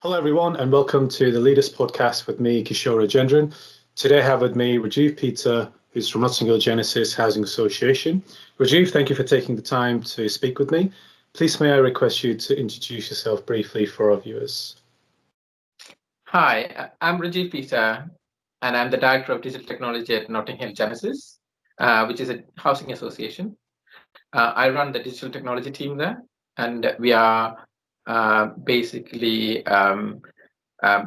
Hello, everyone, and welcome to the Leaders Podcast with me, Kishore Rajendran. Today I have with me Rajiv Peter, who's from Notting Hill Genesis Housing Association. Rajiv, thank you for taking the time to speak with me. Please may I request you to introduce yourself briefly for our viewers. Hi, I'm Rajiv Peter, and I'm the Director of Digital Technology at Notting Hill Genesis, which is a housing association. I run the digital technology team there, and we are basically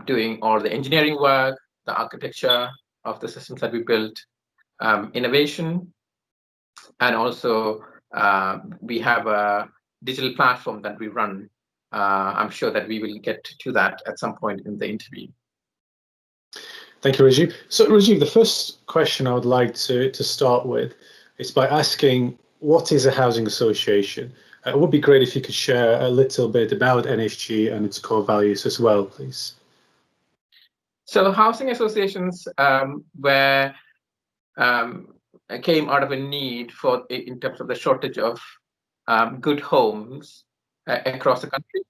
doing all the engineering work, the architecture of the systems that we built, innovation, and also we have a digital platform that we run. I'm sure that we will get to that at some point in the interview. Thank you, Rajiv. So, Rajiv, the first question I would like to start with is by asking, what is a housing association? It would be great if you could share a little bit about NHG and its core values as well, please. So housing associations came out of a need for in terms of the shortage of good homes across the country,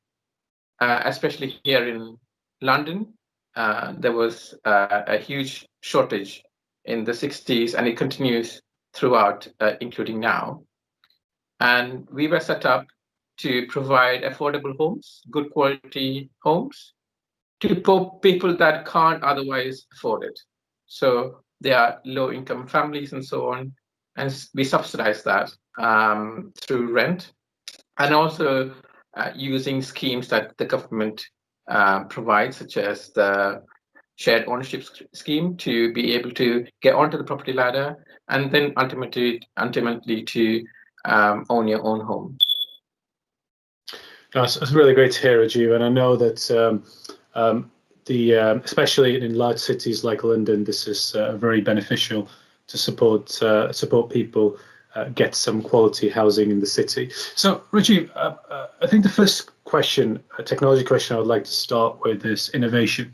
especially here in London. There was a huge shortage in the 60s, and it continues throughout, including now. And we were set up to provide affordable homes, good quality homes, to people that can't otherwise afford it. So they are low income families and so on. And we subsidize that through rent, and also using schemes that the government provides, such as the shared ownership scheme, to be able to get onto the property ladder and then ultimately to own your own home. That's really great to hear, Rajiv. And I know that especially in large cities like London, this is very beneficial to support people get some quality housing in the city. So, Rajiv, I think the first question, a technology question I would like to start with is innovation.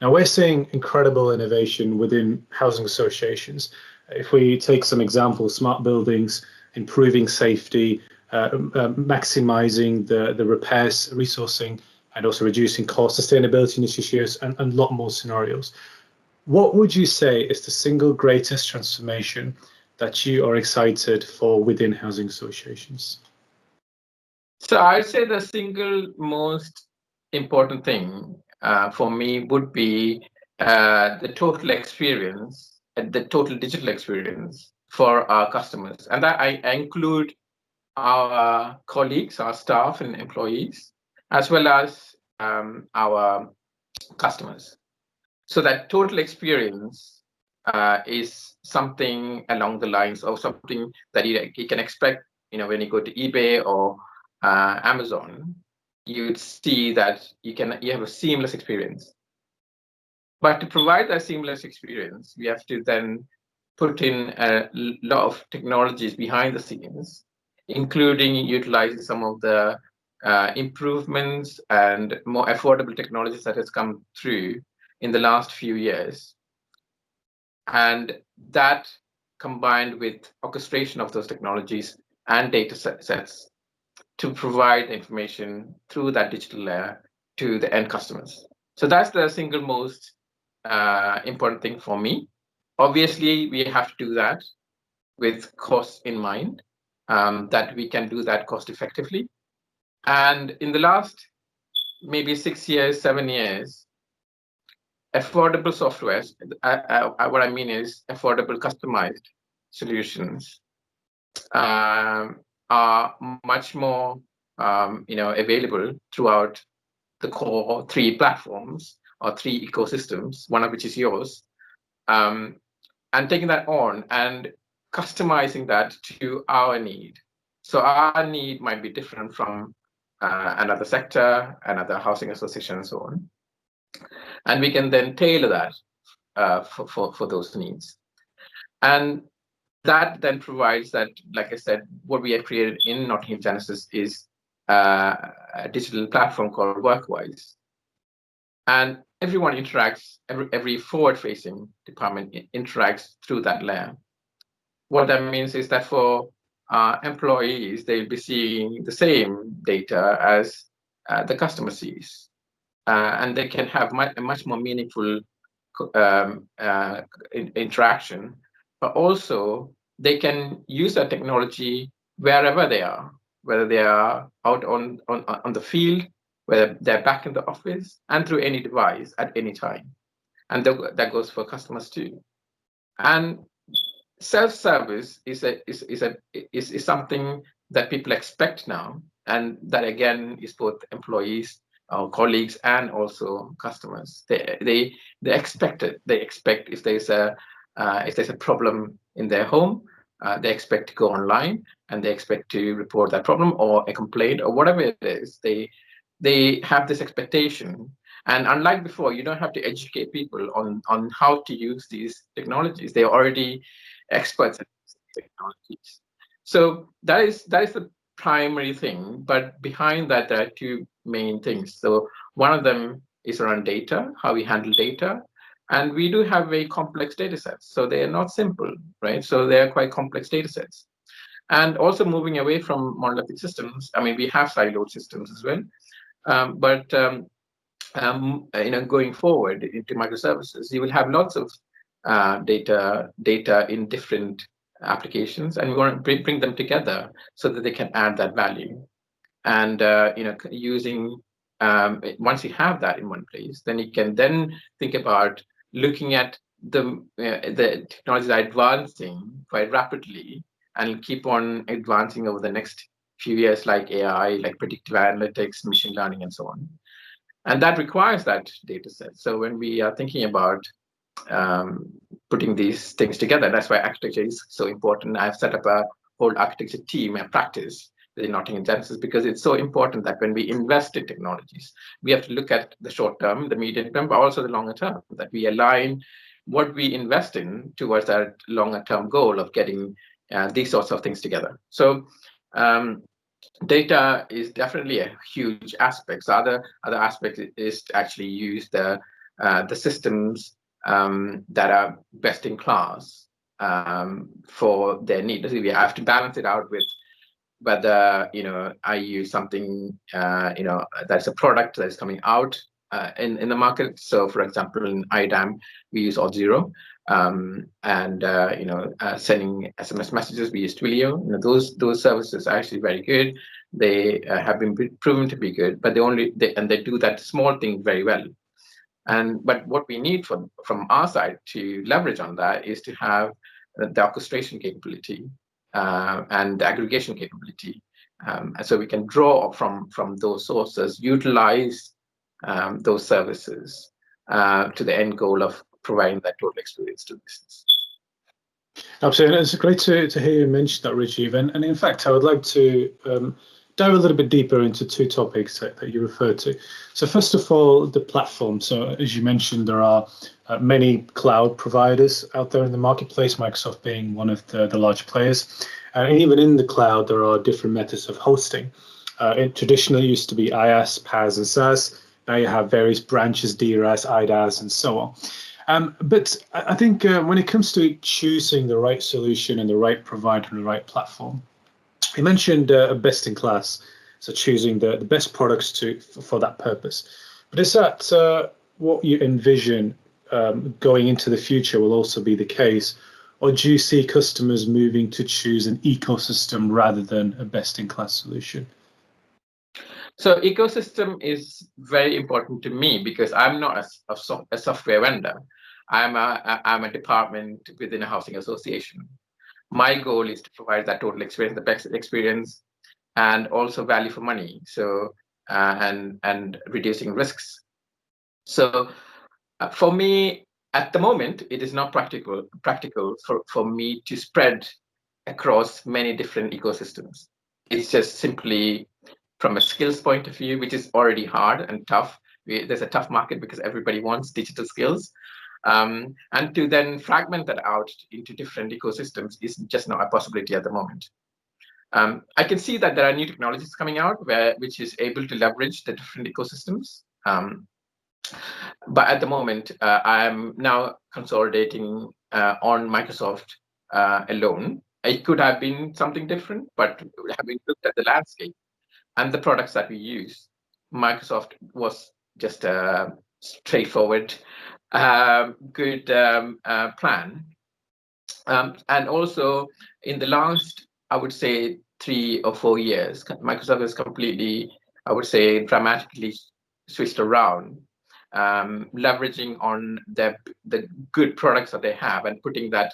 Now, we're seeing incredible innovation within housing associations. If we take some examples, smart buildings, improving safety, maximizing the repairs, resourcing, and also reducing cost, sustainability initiatives, and a lot more scenarios. What would you say is the single greatest transformation that you are excited for within housing associations? So I'd say the single most important thing for me would be the total experience, the total digital experience for our customers. And that I include our colleagues, our staff and employees, as well as our customers. So that total experience is something along the lines of something that you can expect, when you go to eBay or Amazon. You'd see that you have a seamless experience. But to provide that seamless experience, we have to then put in a lot of technologies behind the scenes, including utilizing some of the improvements and more affordable technologies that has come through in the last few years. And that, combined with orchestration of those technologies and data sets, to provide information through that digital layer to the end customers. So that's the single most important thing for me. Obviously, we have to do that with cost in mind, that we can do that cost effectively. And in the last maybe 6 years, 7 years, affordable software, what I mean is affordable customized solutions, are much more available throughout the core 3 platforms or 3 ecosystems, one of which is yours, and taking that on and customizing that to our need. So our need might be different from another sector, another housing association, and so on. And we can then tailor that for those needs. And that then provides that, like I said, what we have created in Notting Hill Genesis is a digital platform called Workwise. And everyone interacts, every forward-facing department interacts through that layer. What that means is that for employees, they'll be seeing the same data as the customer sees. and they can have a much more meaningful interaction, but also they can use that technology wherever they are, whether they are out on the field, whether they're back in the office, and through any device at any time. And that goes for customers too. And self-service is something that people expect now, and that again is both employees, colleagues, and also customers. They expect it. They expect if there's a problem in their home, they expect to go online and they expect to report that problem or a complaint or whatever it is. They have this expectation. And unlike before, you don't have to educate people on how to use these technologies. They're already experts in these technologies. So that is the primary thing. But behind that, there are two main things. So one of them is around data, how we handle data. And we do have very complex data sets. So they are not simple, right? So they are quite complex data sets. And also moving away from monolithic systems. I mean, we have siloed systems as well. But going forward into microservices, you will have lots of data in different applications, and we want to bring them together so that they can add that value. And using once you have that in one place, then you can then think about looking at the technologies are advancing quite rapidly and keep on advancing over the next few years, like AI, like predictive analytics, machine learning, and so on. And that requires that data set. So when we are thinking about putting these things together, that's why architecture is so important. I've set up a whole architecture team and practice within Nottingham Genesis because it's so important that when we invest in technologies, we have to look at the short term, the medium term, but also the longer term, that we align what we invest in towards that longer term goal of getting these sorts of things together. So data is definitely a huge aspect. So other aspect is to actually use the systems that are best in class for their needs. We have to balance it out with whether I use something that's a product that is coming out in the market. So, for example, in IDAM, we use Auth0, and sending SMS messages, we use Twilio. Those services are actually very good. They have been proven to be good, but they do that small thing very well. But what we need from our side to leverage on that is to have the orchestration capability and the aggregation capability, and so we can draw from those sources, utilize those services to the end goal of providing that total experience to the business. Absolutely, it's great to hear you mention that, Rajiv. And in fact, I would like to dive a little bit deeper into two topics that you referred to. So first of all, the platform. So as you mentioned, there are many cloud providers out there in the marketplace, Microsoft being one of the large players. And even in the cloud, there are different methods of hosting. It traditionally used to be IaaS, PaaS, and SaaS. Now you have various branches, DRaaS, IDaaS, and so on. But I think when it comes to choosing the right solution and the right provider and the right platform, you mentioned best in class, so choosing the best products for that purpose. But is that what you envision going into the future will also be the case, or do you see customers moving to choose an ecosystem rather than a best in class solution? So ecosystem is very important to me because I'm not a software vendor. I'm a department within a housing association. My goal is to provide that total experience, the best experience, and also value for money. So and reducing risks. So for me, at the moment, it is not practical for me to spread across many different ecosystems. It's just simply from a skills point of view, which is already hard and tough. There's a tough market because everybody wants digital skills. And to then fragment that out into different ecosystems is just not a possibility at the moment. I can see that there are new technologies coming out which is able to leverage the different ecosystems. But at the moment, I'm now consolidating on Microsoft alone. It could have been something different, but having looked at the landscape and the products that we use, Microsoft was just a straightforward, good plan. And also in the last, I would say, 3 or 4 years, Microsoft has completely, I would say, dramatically switched around, leveraging on the good products that they have and putting that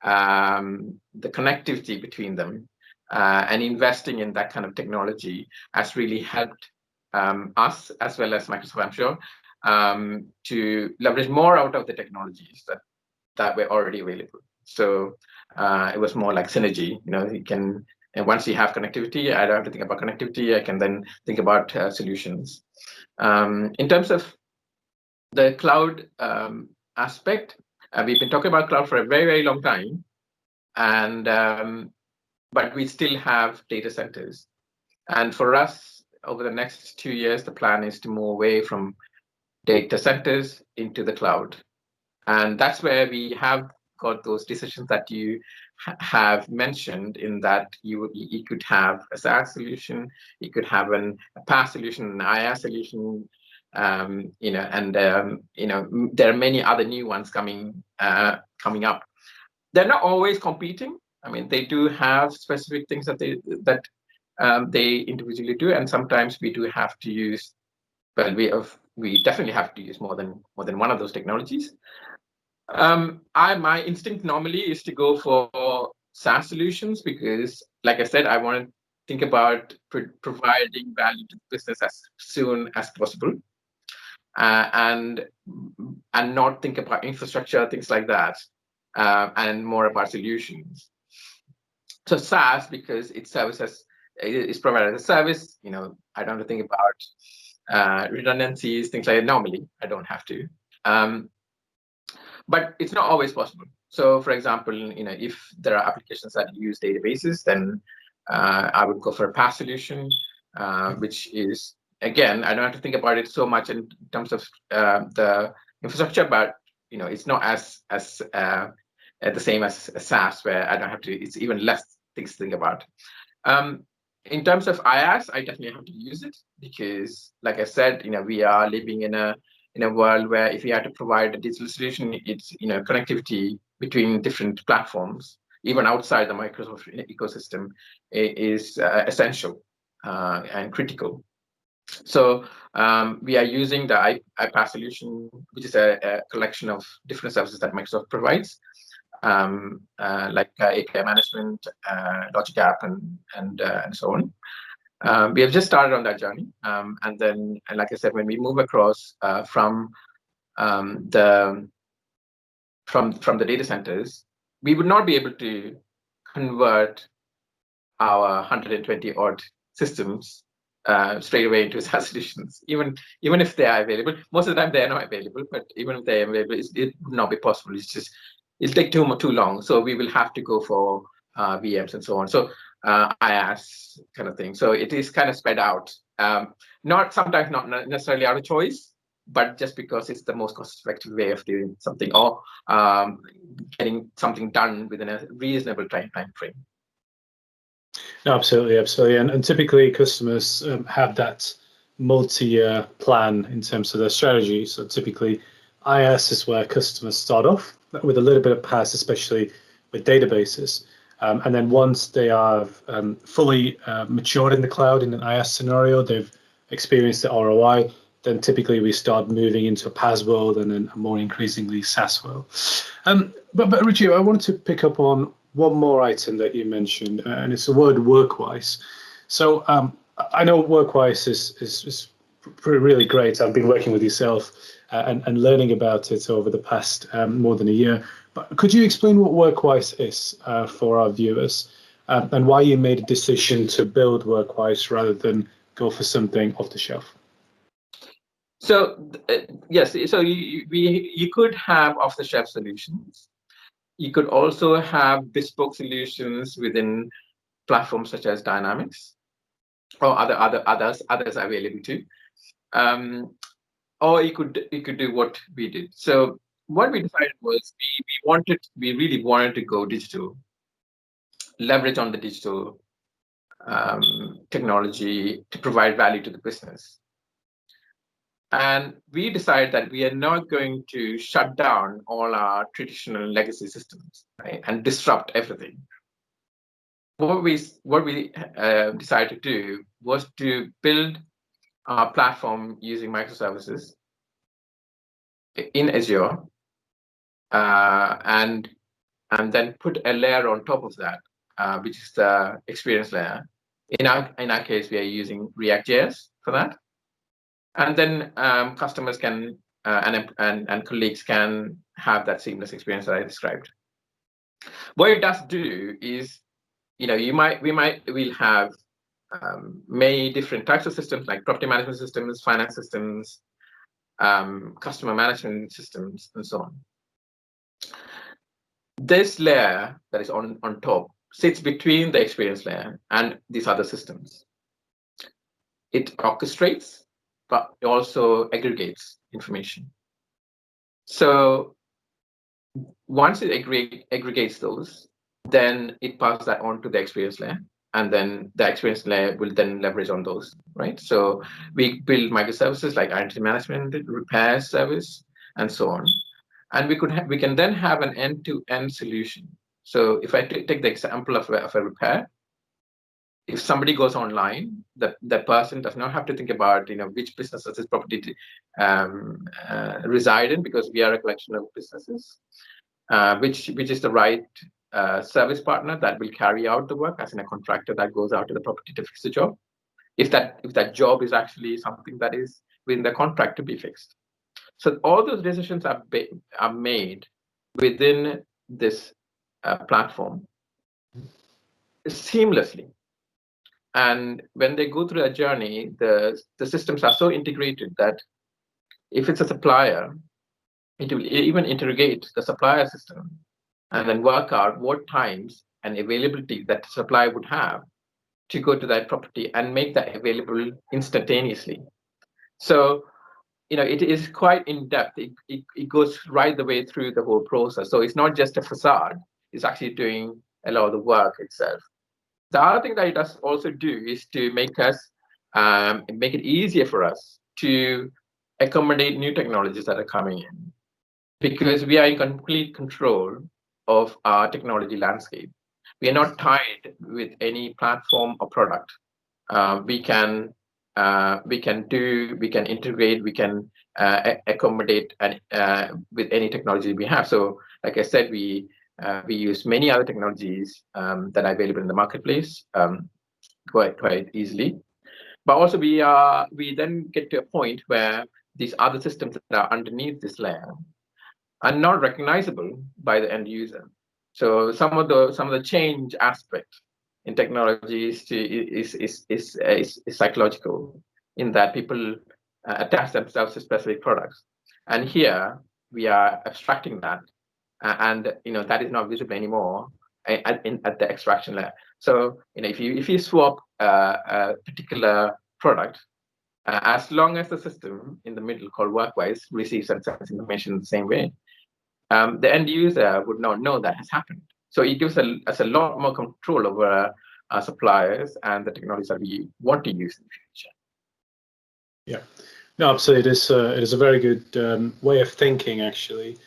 the connectivity between them, and investing in that kind of technology has really helped us as well as Microsoft, I'm sure, to leverage more out of the technologies that were already available. So it was more like synergy. You can, and once you have connectivity, I don't have to think about connectivity. I can then think about solutions. In terms of the cloud aspect, we've been talking about cloud for a very, very long time, and but we still have data centers. And for us, over the next 2 years, the plan is to move away from data centers into the cloud. And that's where we have got those decisions that you have mentioned, in that you could have a SaaS solution, you could have a PaaS solution, an IaaS solution, and there are many other new ones coming up. They're not always competing. I mean, they do have specific things that they individually do, and sometimes we do have to use. Well, we definitely have to use more than one of those technologies. My instinct normally is to go for SaaS solutions because, like I said, I want to think about providing value to the business as soon as possible, and not think about infrastructure, things like that, and more about solutions. So SaaS, because it's provided as a service, I don't have to think about redundancies, things like that. Normally, I don't have to. But it's not always possible. So, for example, if there are applications that use databases, then I would go for a PaaS solution, which is, again, I don't have to think about it so much in terms of the infrastructure, but it's not as the same as a SaaS, where I don't have to. It's even less things to think about. In terms of IaaS, I definitely have to use it because, like I said, we are living in a world where if you have to provide a digital solution, it's connectivity between different platforms, even outside the Microsoft ecosystem, is essential and critical. So we are using the iPaaS solution, which is a collection of different services that Microsoft provides, like API management, Logic App, and so on. We have just started on that journey, and then, like I said, when we move across from the data centers, we would not be able to convert our 120 odd systems straight away into SaaS solutions, even if they are available. Most of the time they are not available, but even if they are available, it would not be possible. It'll take too long. So we will have to go for VMs and so on. So IaaS kind of thing. So it is kind of spread out. Sometimes not necessarily out of choice, but just because it's the most cost-effective way of doing something, or getting something done within a reasonable time frame. No, absolutely. And typically customers have that multi-year plan in terms of their strategy. So typically IaaS is where customers start off with a little bit of PaaS, especially with databases. And then once they are fully matured in the cloud in an IaaS scenario, they've experienced the ROI, then typically we start moving into a PaaS world and then a more increasingly SaaS world. But Rajiv, I wanted to pick up on one more item that you mentioned, and it's the word Workwise. So I know Workwise is really great. I've been working with yourself and learning about it over the past more than a year. But could you explain what Workwise is for our viewers, and why you made a decision to build Workwise rather than go for something off the shelf? So yes, so you could have off-the-shelf solutions. You could also have bespoke solutions within platforms such as Dynamics, or others available too. Or you could do what we did. So what we decided was we really wanted to go digital, leverage on the digital technology to provide value to the business. And we decided that we are not going to shut down all our traditional legacy systems, right, and disrupt everything. What we decided to do was to build our platform using microservices in Azure, and then put a layer on top of that, which is the experience layer. In our case, we are using React.js for that, and then customers can and colleagues can have that seamless experience that I described. What it does do is, we'll have many different types of systems, like property management systems, finance systems, customer management systems, and so on. This layer that is on top sits between the experience layer and these other systems. It orchestrates, but it also aggregates information. So once it aggregates those, then it passes that on to the experience layer, and then the experience layer will then leverage on those, right? So we build microservices like identity management, repair service, and so on. And we can then have an end-to-end solution. So if I take the example of a repair, if somebody goes online, the person does not have to think about which businesses this property reside in, because we are a collection of businesses, which is the right service partner that will carry out the work, as in a contractor that goes out to the property to fix the job, if that job is actually something that is within the contract to be fixed. So all those decisions are made within this platform seamlessly. And when they go through a journey, the systems are so integrated that if it's a supplier, it will even interrogate the supplier system and then work out what times and availability that the supplier would have to go to that property and make that available instantaneously. So, it is quite in depth. It goes right the way through the whole process. So it's not just a facade, it's actually doing a lot of the work itself. The other thing that it does also do is to make it easier for us to accommodate new technologies that are coming in, because we are in complete control of our technology landscape. We are not tied with any platform or product. We can integrate, we can accommodate with any technology we have. So, like I said, we use many other technologies that are available in the marketplace quite easily. But also we then get to a point where these other systems that are underneath this layer are not recognizable by the end user. So some of the change aspect in technology is psychological, in that people attach themselves to specific products, and here we are abstracting that, and that is not visible anymore at the extraction layer. So if you swap a particular product, as long as the system in the middle called Workwise receives and sends information in the same way, the end user would not know that has happened. So it gives us a lot more control over our suppliers and the technologies that we want to use in the future. Yeah, no, absolutely. It is a very good way of thinking, actually,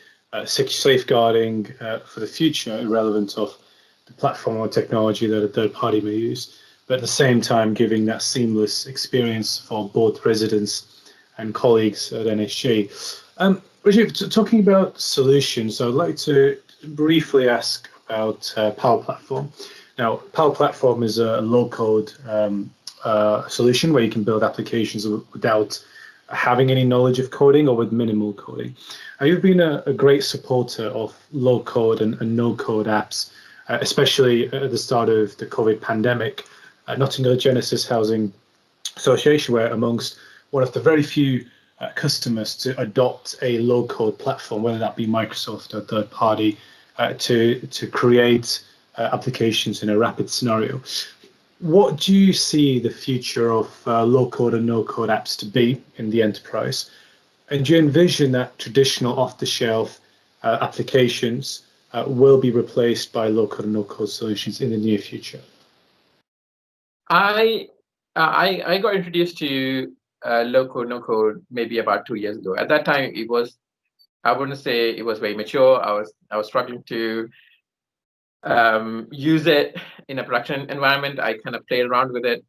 safeguarding for the future, irrelevant of the platform or technology that a third party may use, but at the same time giving that seamless experience for both residents and colleagues at NSG. Rajiv, talking about solutions, I'd like to briefly ask about Power Platform. Now, Power Platform is a low-code solution where you can build applications without having any knowledge of coding or with minimal coding. You've been a great supporter of low-code and no-code apps, especially at the start of the COVID pandemic. Nottingham Genesis Housing Association were amongst one of the very few customers to adopt a low-code platform, whether that be Microsoft or third party, to create applications in a rapid scenario. What do you see the future of low-code and no-code apps to be in the enterprise? And do you envision that traditional off-the-shelf applications will be replaced by low-code and no-code solutions in the near future? I got introduced to low code, no code, maybe about 2 years ago. At that time, it was, I wouldn't say it was very mature. I was struggling to use it in a production environment. I kind of played around with it,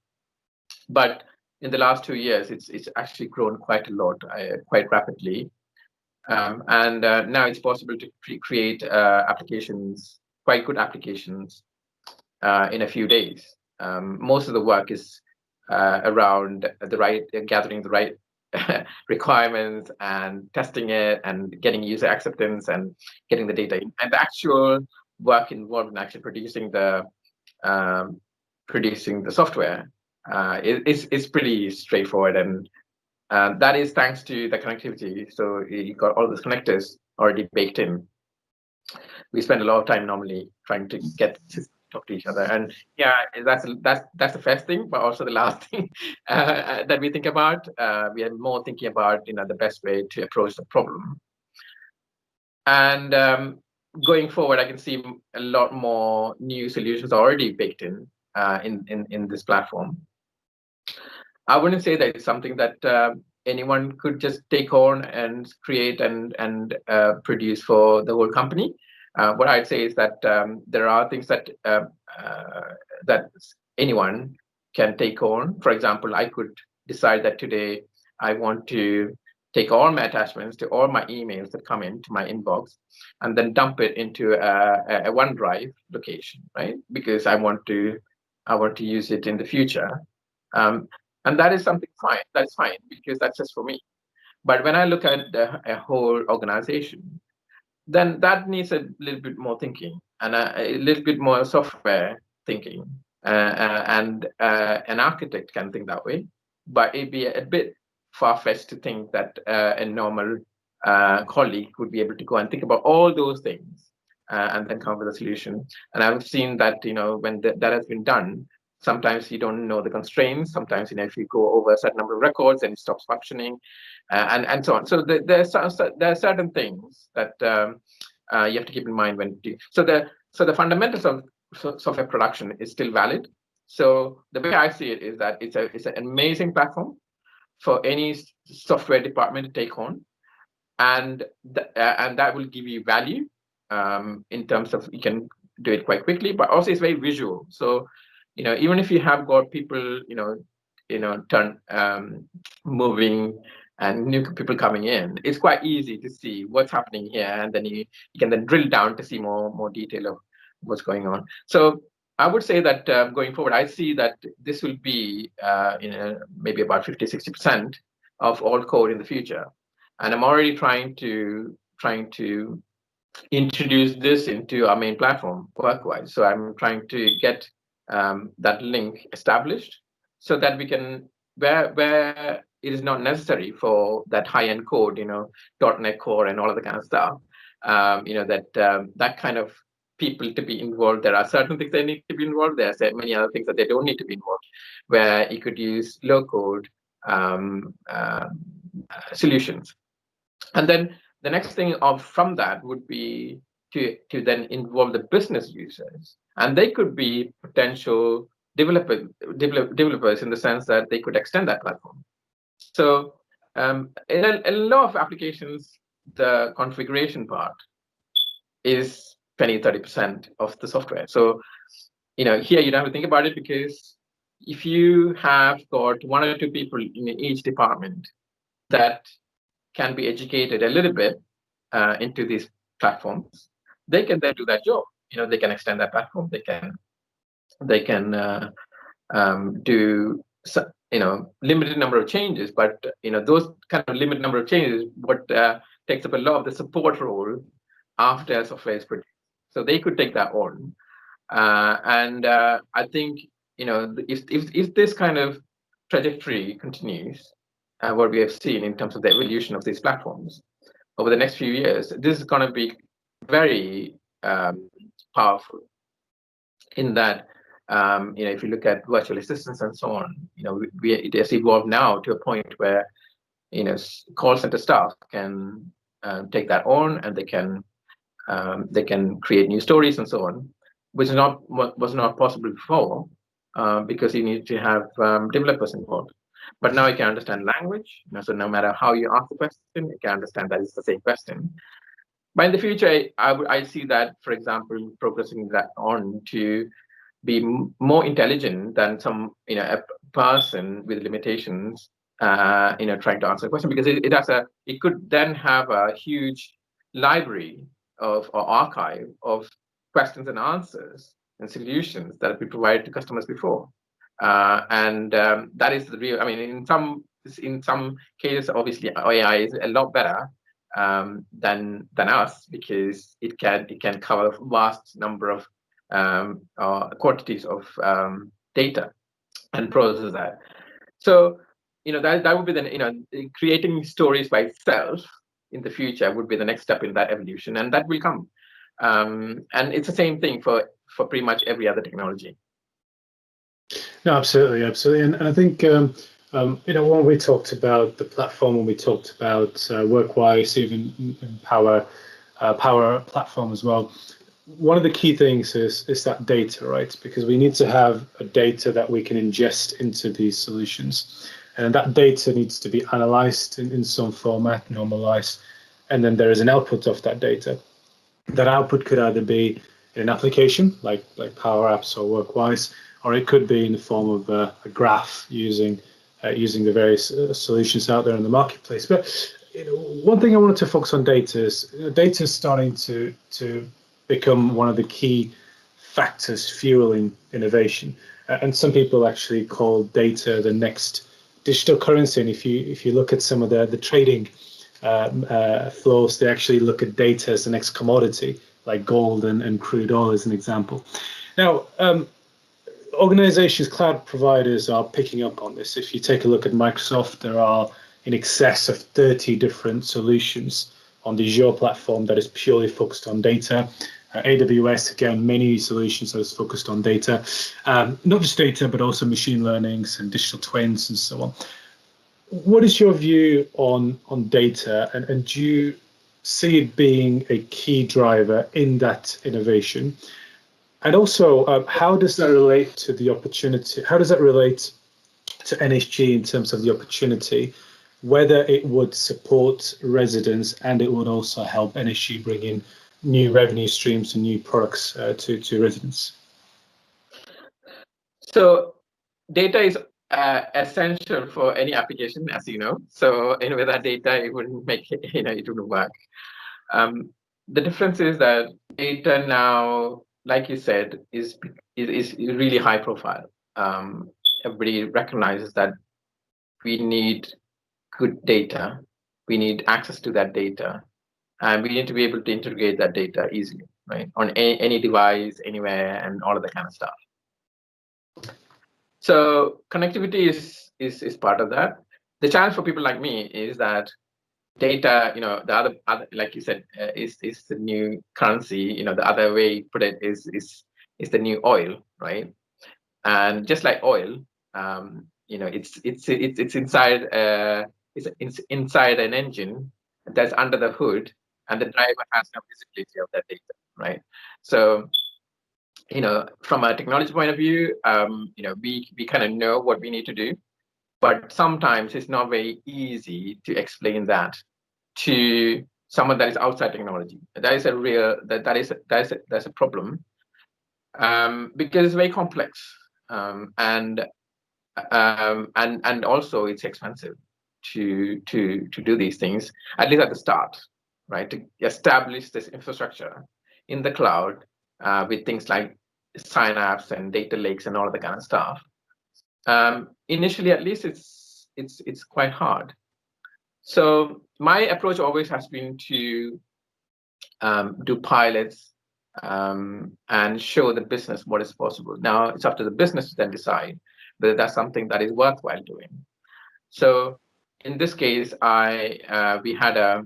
but in the last 2 years, it's actually grown quite a lot, quite rapidly. And now it's possible to create applications, quite good applications, in a few days. Most of the work is around gathering the right requirements and testing it and getting user acceptance and getting the data in. And the actual work involved in actually producing the software is pretty straightforward, and that is thanks to the connectivity. So you got all those connectors already baked in. We spend a lot of time normally trying to get to talk to each other, and yeah, that's the first thing, but also the last thing that we think about. We are more thinking about the best way to approach the problem. And going forward, I can see a lot more new solutions already baked in this platform. I wouldn't say that it's something that anyone could just take on and create and produce for the whole company. What I'd say is that there are things that that anyone can take on. For example, I could decide that today I want to take all my attachments to all my emails that come into my inbox and then dump it into a OneDrive location, right? Because I want to use it in the future. And that is something fine. That's fine, because that's just for me. But when I look at a whole organization, then that needs a little bit more thinking and a little bit more software thinking. And an architect can think that way, but it'd be a bit far-fetched to think that a normal colleague would be able to go and think about all those things and then come up with a solution. And I've seen that when that has been done, sometimes you don't know the constraints. Sometimes if you go over a certain number of records, then it stops functioning, and so on. So there are certain things that you have to keep in mind when. So the fundamentals of software production is still valid. So the way I see it is that it's an amazing platform for any software department to take on, and that will give you value in terms of you can do it quite quickly, but also it's very visual. So even if you have got people moving and new people coming in, it's quite easy to see what's happening here, and then you can then drill down to see more detail of what's going on. So I would say that going forward, I see that this will be maybe about 50-60% of all code in the future, and I'm already trying to introduce this into our main platform, Workwise. So I'm trying to get that link established so that we can, where it is not necessary for that high-end code, .NET Core and all of the kind of stuff, that kind of people to be involved. There are certain things they need to be involved. There are many other things that they don't need to be involved, where you could use low-code solutions. And then the next thing from that would be to then involve the business users, and they could be potential developers in the sense that they could extend that platform. So in a lot of applications, the configuration part is 20-30% of the software. So here you don't have to think about it, because if you have got 1 or 2 people in each department that can be educated a little bit into these platforms, they can then do that job. They can extend that platform. They can do limited number of changes, but those kind of limited number of changes what takes up a lot of the support role after software is produced. So they could take that on, and I think if this kind of trajectory continues, what we have seen in terms of the evolution of these platforms over the next few years, this is going to be very powerful. In that, if you look at virtual assistants and so on, it has evolved now to a point where call center staff can take that on, and they can create new stories and so on, which was not possible before, because you need to have developers involved. But now it can understand language. So no matter how you ask the question, it can understand that it's the same question. But in the future, I see that, for example, progressing that on to be more intelligent than some, a person with limitations, trying to answer a question, because it could then have a huge library or archive of questions and answers and solutions that have been provided to customers before. And that is the real, I mean, in some cases, obviously AI is a lot better than us, because it can cover vast number of quantities of data and process that. So that would be the creating stories by itself in the future would be the next step in that evolution, and that will come. And it's the same thing for pretty much every other technology. No, absolutely, and I think when we talked about the platform, when we talked about Workwise, even in Power Platform as well, one of the key things is that data, right? Because we need to have a data that we can ingest into these solutions, and that data needs to be analyzed in some format, normalized, and then there is an output of that data. That output could either be an application like Power Apps or Workwise, or it could be in the form of a graph using the various solutions out there in the marketplace. But one thing I wanted to focus on data is starting to become one of the key factors fueling innovation. And some people actually call data the next digital currency. And if you look at some of the trading flows, they actually look at data as the next commodity, like gold and crude oil as an example. Now, organizations, cloud providers are picking up on this. If you take a look at Microsoft, there are in excess of 30 different solutions on the Azure platform that is purely focused on data. AWS, again, many solutions that is focused on data, not just data, but also machine learnings and digital twins and so on. What is your view on data, and do you see it being a key driver in that innovation? And also, how does that relate to the opportunity? How does that relate to NSG in terms of the opportunity, whether it would support residents and it would also help NSG bring in new revenue streams and new products to residents? So data is essential for any application, as you know. So without data, it wouldn't make it, it wouldn't work. The difference is that data now, like you said, is really high profile. Everybody recognizes that we need good data, we need access to that data, and we need to be able to integrate that data easily, right, on any device, anywhere, and all of that kind of stuff. So connectivity is part of that. The challenge for people like me is that data, the other like you said, is the new currency. The other way you put it is the new oil, right? And just like oil, it's inside it's inside an engine that's under the hood, and the driver has no visibility of that data, right? So from a technology point of view, we kind of know what we need to do, but sometimes it's not very easy to explain that to someone that is outside technology. That is a real that's a problem, because it's very complex, and also it's expensive to do these things, at least at the start, right? To establish this infrastructure in the cloud with things like signups and data lakes and all of the kind of stuff. Initially, at least, it's quite hard. So my approach always has been to do pilots and show the business what is possible. Now it's up to the business to then decide whether that's something that is worthwhile doing. So in this case, we had a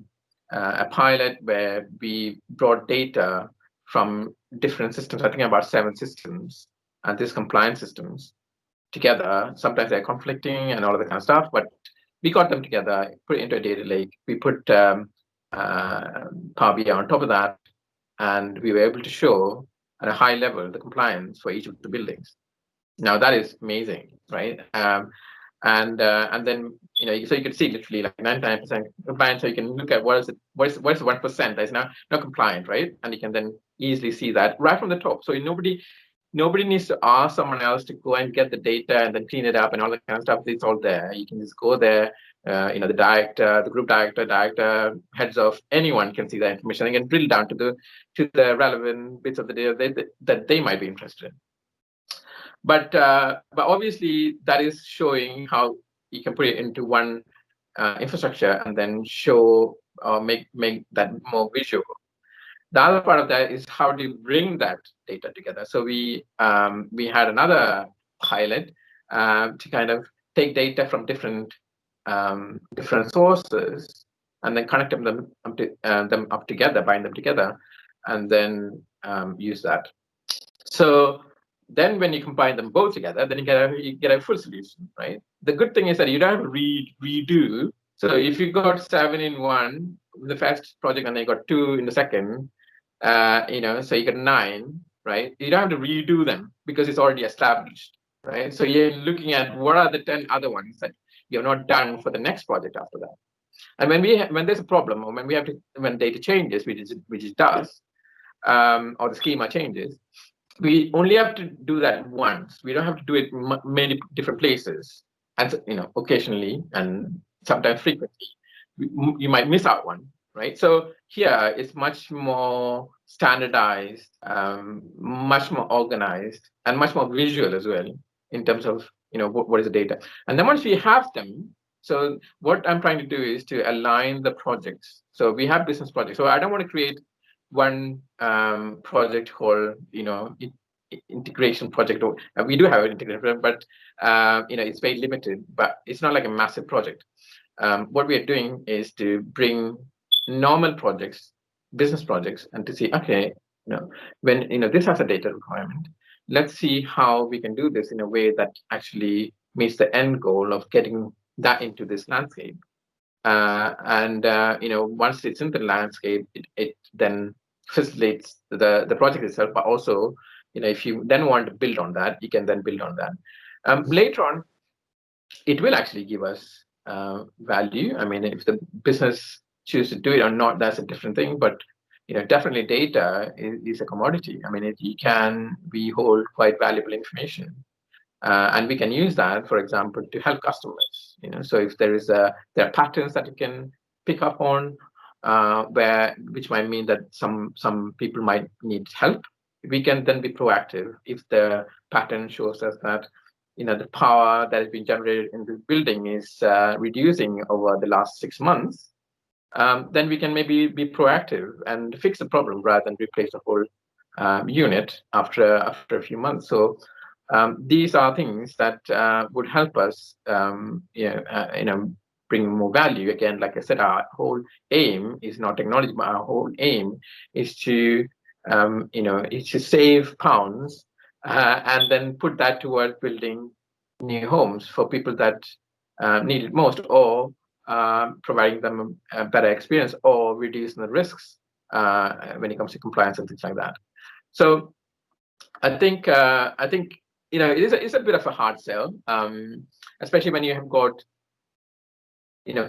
pilot where we brought data from different systems. I think about 7 systems, and these compliance systems together. Sometimes they're conflicting and all of that kind of stuff, but we got them together, put it into a data lake. We put Power BI on top of that, and we were able to show at a high level the compliance for each of the buildings. Now that is amazing, right? and then so you can see literally like 99% compliant. So you can look at what is the 1% that is now not compliant, right? And you can then easily see that right from the top. So nobody needs to ask someone else to go and get the data and then clean it up and all that kind of stuff. It's all there. You can just go there. The director, the group director, heads of, anyone can see that information and can drill down to the relevant bits of the data that they might be interested in. But obviously that is showing how you can put it into one infrastructure and then show or make that more visual. The other part of that is how do you bring that data together. So we had another pilot to kind of take data from different sources and then connect them up together, bind them together, and then use that. So then when you combine them both together, then you get a full solution, right? The good thing is that you don't have to redo. So if you got 7 in one in the first project and then you got 2 in the second, so you got 9, right? You don't have to redo them because it's already established, right? So you're looking at what are the 10 other ones that you're not done for the next project after that. And when there's a problem, or when data changes, which it does, or the schema changes, we only have to do that once. We don't have to do it many different places, and occasionally and sometimes frequently. You might miss out one, right? So here it's much more standardized, much more organized, and much more visual as well in terms of what is the data. And then once we have them, so what I'm trying to do is to align the projects. So we have business projects. So I don't want to create one project called integration project. We do have an integration project, but it's very limited. But it's not like a massive project. What we are doing is to bring normal projects, business projects, and to see, okay, when this has a data requirement, let's see how we can do this in a way that actually meets the end goal of getting that into this landscape. Once it's in the landscape, it then facilitates the project itself, but also, if you then want to build on that, you can then build on that. Later on, it will actually give us value. I mean, if the business choose to do it or not, that's a different thing. But definitely data is a commodity. I mean, we hold quite valuable information. And we can use that, for example, to help customers. So if there are patterns that you can pick up on, which might mean that some people might need help, we can then be proactive. If the pattern shows us that the power that has been generated in the building is reducing over the last 6 months, then we can maybe be proactive and fix the problem rather than replace the whole unit after a few months. So these are things that would help us, bring more value. Again, like I said, our whole aim is not technology, but our whole aim is to, save pounds and then put that towards building new homes for people that need it most, or providing them a better experience, or reducing the risks when it comes to compliance and things like that. So I think it's a bit of a hard sell, especially when you have got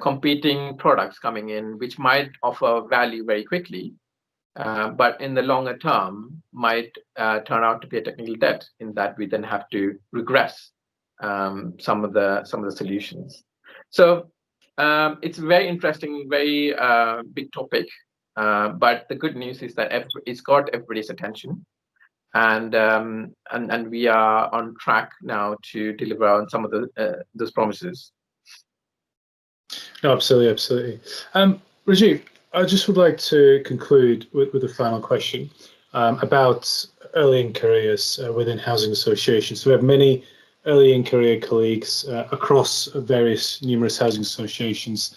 competing products coming in, which might offer value very quickly, but in the longer term might turn out to be a technical debt, in that we then have to regress some of the solutions. So it's very interesting, very big topic, but the good news is that it's got everybody's attention. And we are on track now to deliver on some of those promises. No, absolutely. Rajiv, I just would like to conclude with a final question about early in careers within housing associations. So we have many early in career colleagues across numerous housing associations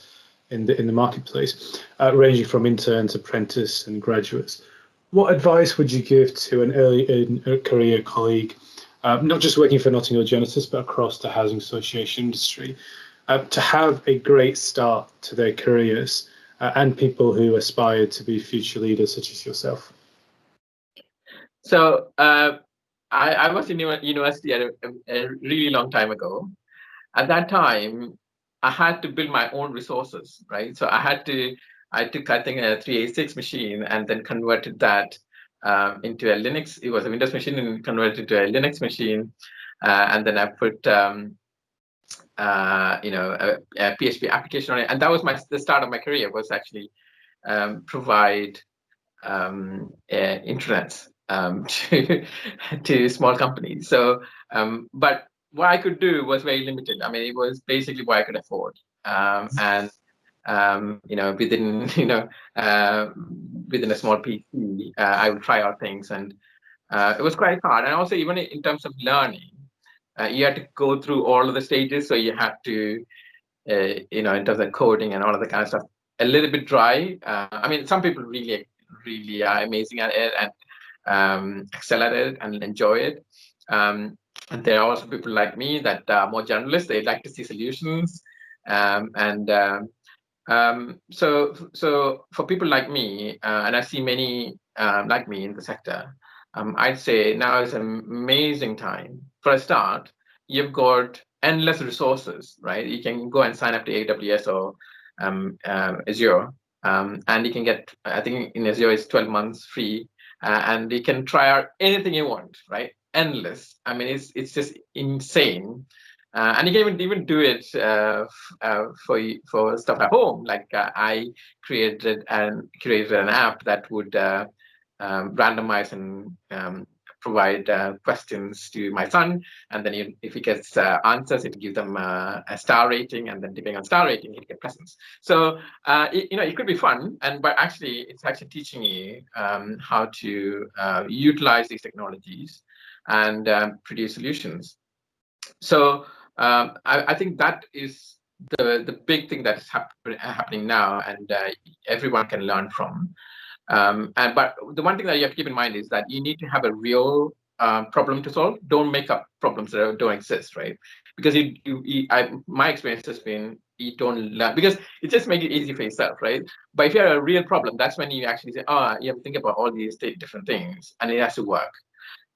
in the marketplace, ranging from interns, apprentice, and graduates. What advice would you give to an early in career colleague, not just working for Notting Hill Genesis, but across the housing association industry, to have a great start to their careers, and people who aspire to be future leaders such as yourself? So I was in university a really long time ago, At that time, I had to build my own resources, right? So I took, I think, a 386 machine and then converted that into a Linux. It was a Windows machine and converted it to a Linux machine. And then I put, a PHP application on it. And that was the start of my career, was actually provide internet to small companies. So, but what I could do was very limited. I mean, it was basically what I could afford, and within within a small PC, I would try out things, and it was quite hard. And also, even in terms of learning, you had to go through all of the stages. So you have to, in terms of coding and all of the kind of stuff, a little bit dry. I mean, some people really are amazing at it and excel at it and enjoy it. And there are also people like me that are more generalists. They like to see solutions. So for people like me, and I see many like me in the sector, I'd say now is an amazing time. For a start, you've got endless resources, right? You can go and sign up to AWS or Azure, and you can get, I think in Azure it's 12 months free, and you can try out anything you want, right? Endless. I mean, it's just insane. And you can even do it for stuff at home. Like I created an app that would randomize and provide questions to my son, and then if he gets answers, it gives them a star rating, and then depending on star rating, he'll get presents. So it could be fun, but actually, it's actually teaching you how to utilize these technologies and produce solutions. So I think that is the big thing that is happening now, and everyone can learn from. But the one thing that you have to keep in mind is that you need to have a real problem to solve. Don't make up problems that don't exist, right? Because my experience has been you don't learn because it just makes it easy for yourself, right? But if you have a real problem, that's when you actually say, oh, you have to think about all these different things, and it has to work.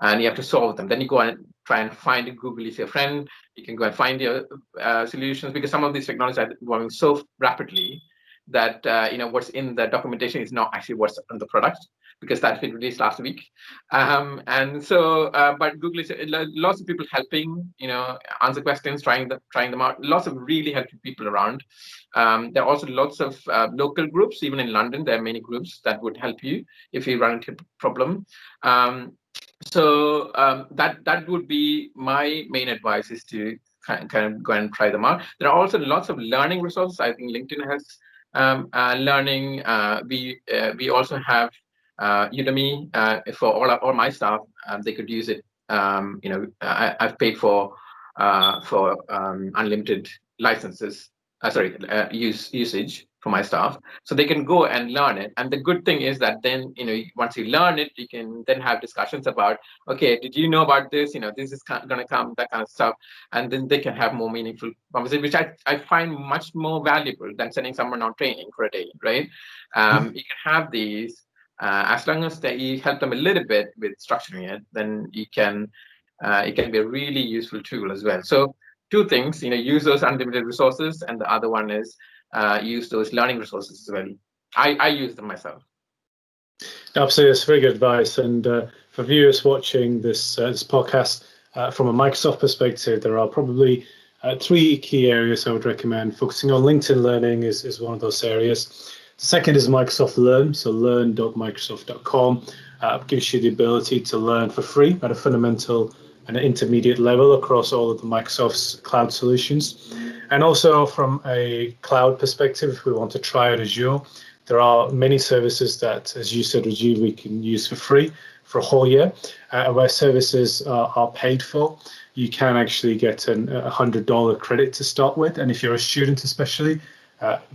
And you have to solve them. Then you go and try and find Google is your friend. You can go and find your solutions, because some of these technologies are evolving so rapidly that what's in the documentation is not actually what's on the product, because that's been released last week. And so, but Google is lots of people helping, answer questions, trying them out. Lots of really helpful people around. There are also lots of local groups. Even in London, there are many groups that would help you if you run into a problem. So that would be my main advice, is to kind of go and try them out. There are also lots of learning resources. I think LinkedIn has learning. We also have Udemy for all my staff. They could use it. I've paid for unlimited licenses. Usage for my staff, so they can go and learn it. And the good thing is that then once you learn it, you can then have discussions about, okay, did you know about this? This is going to come, that kind of stuff, and then they can have more meaningful conversation, which I find much more valuable than sending someone on training for a day, right? You can have these as long as you help them a little bit with structuring it, then it can be a really useful tool as well. So two things, use those unlimited resources, and the other one is use those learning resources as well. I use them myself. Absolutely, that's very good advice. And for viewers watching this podcast, from a Microsoft perspective, there are probably three key areas I would recommend. Focusing on LinkedIn Learning is one of those areas. The second is Microsoft Learn, so learn.microsoft.com gives you the ability to learn for free at a fundamental and an intermediate level across all of the Microsoft's cloud solutions. And also from a cloud perspective, if we want to try out Azure, there are many services that, as you said, Rajiv, we can use for free for a whole year. Where services are paid for, you can actually get a $100 credit to start with. And if you're a student especially,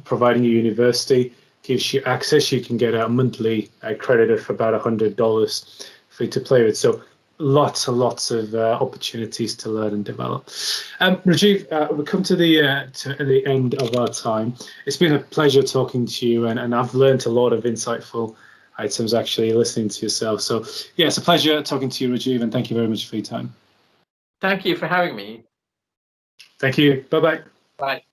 providing your university gives you access, you can get a monthly credit of about $100 free to play with. So lots and lots of opportunities to learn and develop. Rajiv, we've come to the end of our time. It's been a pleasure talking to you, and I've learned a lot of insightful items actually listening to yourself. So yeah, it's a pleasure talking to you, Rajiv, and thank you very much for your time. Thank you for having me. Thank you. Bye-bye. Bye.